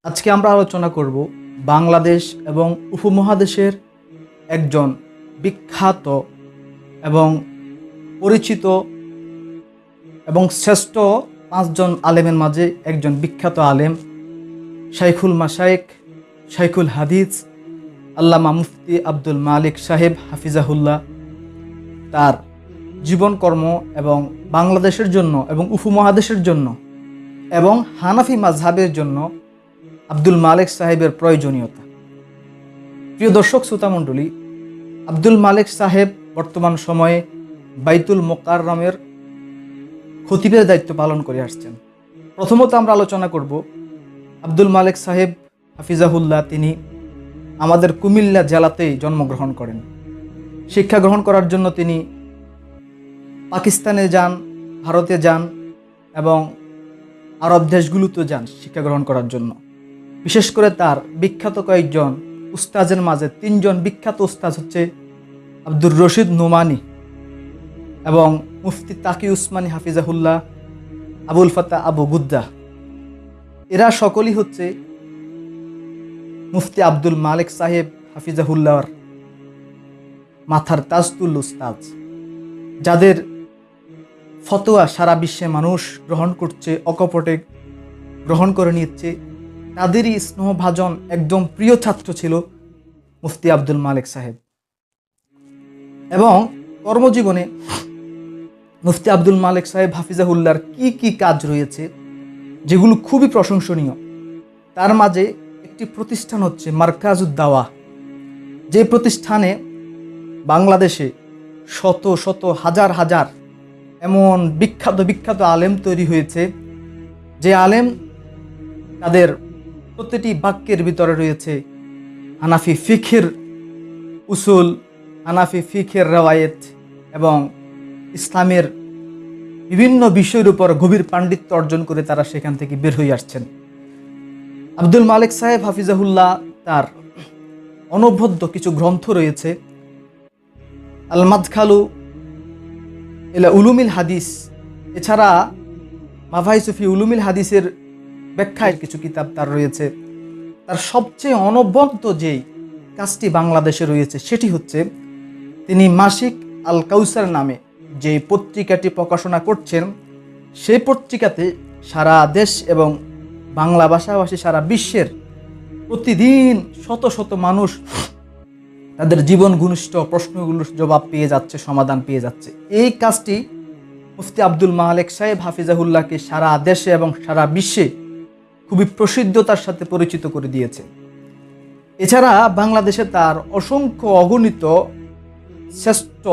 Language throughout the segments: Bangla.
আজকে আমরা আলোচনা করব বাংলাদেশ এবং উপমহাদেশের একজন বিখ্যাত এবং পরিচিত এবং শ্রেষ্ঠ পাঁচজন আলেমের মাঝে একজন বিখ্যাত আলেম শাইখুল মাশায়েখ, শাইখুল হাদিস আল্লামা মুফতি আব্দুল মালিক সাহেব হাফিজাহুল্লাহ। তার জীবনকর্ম এবং বাংলাদেশের জন্য এবং উপমহাদেশের জন্য এবং হানাফি মাযহাবের জন্য আব্দুল মালিক সাহেবের প্রয়োজনীয়তা। প্রিয় দর্শক শ্রোতামণ্ডলী, আব্দুল মালিক সাহেব বর্তমান সময়ে বাইতুল মোকাররমের খতিবের দায়িত্ব পালন করে আসছেন। প্রথমত আমরা আলোচনা করব আব্দুল মালিক সাহেব হাফিজাহুল্লাহ। তিনি আমাদের কুমিল্লা জেলাতেই জন্মগ্রহণ করেন। শিক্ষা গ্রহণ করার জন্য তিনি পাকিস্তানে যান, ভারতে যান এবং আরব দেশগুলোতে যান শিক্ষা গ্রহণ করার জন্য। বিশেষ করে তার বিখ্যাত কয়েকজন উস্তাজের মাঝে তিনজন বিখ্যাত উস্তাজ হচ্ছে আব্দুর রশিদ নোমানি এবং মুফতি তাকি উসমানী হাফিজাহুল্লাহ, আবুল ফাতা আবু গুদ্দা। এরা সকলেই হচ্ছে মুফতি আব্দুল মালিক সাহেব হাফিজাহুল্লাহর মাথার তাজতুল উস্তাজ, যাদের ফতোয়া সারা বিশ্বে মানুষ গ্রহণ করছে, অকপটে গ্রহণ করে নিচ্ছে। তাদেরই স্নেহভাজন একদম প্রিয় ছাত্র ছিল মুফতি আব্দুল মালিক সাহেব। এবং কর্মজীবনে মুফতি আব্দুল মালিক সাহেব হাফিজাহুল্লাহর কি কি কাজ রয়েছে যেগুলো খুবই প্রশংসনীয়, তার মাঝে একটি প্রতিষ্ঠান হচ্ছে মারকাজুদ দাওয়া, যে প্রতিষ্ঠানে বাংলাদেশে শত শত হাজার হাজার এমন বিখ্যাত বিখ্যাত আলেম তৈরি হয়েছে, যে আলেম তাদের প্রতিটি বাক্যের ভিতরে রয়েছে হানাফি ফিকহের উসুল, হানাফি ফিকহের রওয়ায়েত এবং ইসলামের বিভিন্ন বিষয়ের উপর গভীর পাণ্ডিত্য অর্জন করে তারা সেখান থেকে বের হয়ে আসছেন। আব্দুল মালিক সাহেব হাফিজাহুল্লাহ তার অনবদ্য কিছু গ্রন্থ রয়েছে, আল মাদখালু ইলা উলুমিল হাদিস, এছাড়া মাভাইসুফি উলুমিল হাদিসের ব্যাখ্যায় কিছু কিতাব তার রয়েছে। তার সবচেয়ে অনবদ্য যেই কাজটি বাংলাদেশে রয়েছে সেটি হচ্ছে তিনি মাসিক আল কাউসার নামে যে পত্রিকাটি প্রকাশনা করছেন, সেই পত্রিকাতে সারা দেশ এবং বাংলা ভাষাভাষী সারা বিশ্বের প্রতিদিন শত শত মানুষ তাদের জীবন ঘনিষ্ঠ প্রশ্নগুলোর জবাব পেয়ে যাচ্ছে, সমাধান পেয়ে যাচ্ছে। এই কাজটি মুফতি আব্দুল মালিক সাহেব হাফিজাহুল্লাহকে সারা দেশে এবং সারা বিশ্বে খুবই প্রসিদ্ধতার সাথে পরিচিত করে দিয়েছে। এছাড়া বাংলাদেশে তার অসংখ্য অগণিত শ্রেষ্ঠ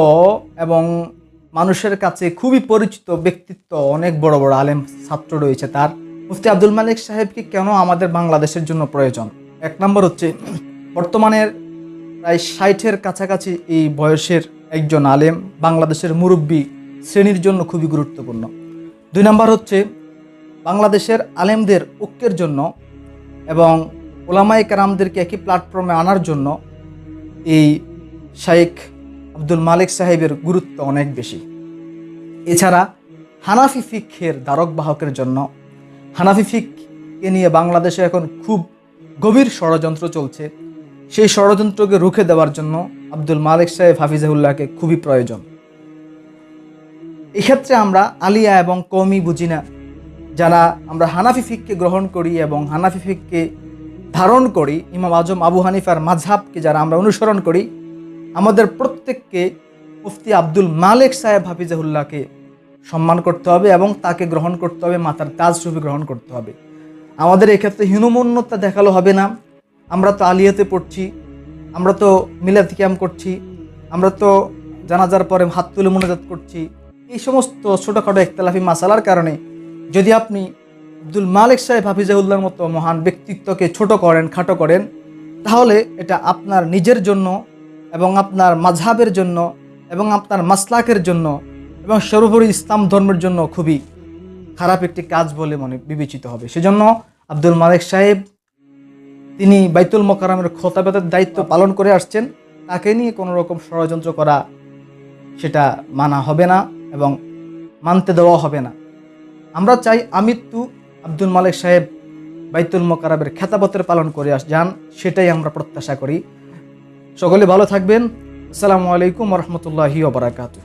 এবং মানুষের কাছে খুবই পরিচিত ব্যক্তিত্ব, অনেক বড় বড় আলেম ছাত্র রয়েছে তার। মুফতি আব্দুল মালিক সাহেবকে কেন আমাদের বাংলাদেশের জন্য প্রয়োজন? এক নম্বর হচ্ছে বর্তমানের প্রায় 60-এর কাছাকাছি এই বয়সের একজন আলেম বাংলাদেশের মুরব্বী শ্রেণীর জন্য খুবই গুরুত্বপূর্ণ। 2 নম্বর হচ্ছে বাংলাদেশের আলেমদের ঐক্যের জন্য এবং ওলামায়ে কেরামদেরকে একই প্ল্যাটফর্মে আনার জন্য এই শাইখ আব্দুল মালিক সাহেবের গুরুত্ব অনেক বেশি। এছাড়া হানাফি ফিকহের ধারক বাহকের জন্য, হানাফি ফিককে নিয়ে বাংলাদেশে এখন খুব গভীর ষড়যন্ত্র চলছে, সেই ষড়যন্ত্রকে রুখে দেওয়ার জন্য আব্দুল মালিক সাহেব হাফিজাহুল্লাহকে খুবই প্রয়োজন। এক্ষেত্রে আমরা আলিয়া এবং কওমি বুঝি না, যারা আমরা হানাফি ফিককে গ্রহণ করি এবং হানাফি ফিককে ধারণ করি, ইমাম আজম আবু হানিফার মাযহাবকে যারা আমরা অনুসরণ করি, আমাদের প্রত্যেককে মুফতি আব্দুল মালিক সাহেব হাফিজাহুল্লাহকে সম্মান করতে হবে এবং তাকে গ্রহণ করতে হবে, মাথার তাজ রূপে গ্রহণ করতে হবে। আমাদের এক্ষেত্রে হীনমন্যতা দেখালো হবে না। আমরা তো আলিয়াতে পড়ছি, আমরা তো মিলাদ কিয়াম করছি, আমরা তো জানাজার পরে হাত তুলে মোনাজাত করছি। এই সমস্ত ছোটোখাটো ইখতিলাফি মাসালার কারণে যদি আপনি আব্দুল মালিক সাহেব হাফিজাহুল্লাহর মতো মহান ব্যক্তিত্বকে ছোট করেন, খাটো করেন, তাহলে এটা আপনার নিজের জন্য এবং আপনার মাযহাবের জন্য এবং আপনার মাসলাকের জন্য এবং সর্বোপরি ইসলাম ধর্মের জন্য খুবই খারাপ একটি কাজ বলে বিবেচিত হবে। সেজন্য আব্দুল মালিক সাহেব তিনি বাইতুল মোকাররমের খতিবের দায়িত্ব পালন করে আসছেন, তাকে নিয়ে কোনো রকম ষড়যন্ত্র করা সেটা মানা হবে না এবং মানতে দেওয়া হবে না। আমরা চাই আমৃত্যু আব্দুল মালিক সাহেব বাইতুল মোকাররমের খেতাবতের পালন করে যান, সেটাই আমরা প্রত্যাশা করি। সকলে ভালো থাকবেন। আসসালামু আলাইকুম ওয়া রাহমাতুল্লাহি ওয়া বারাকাতুহু।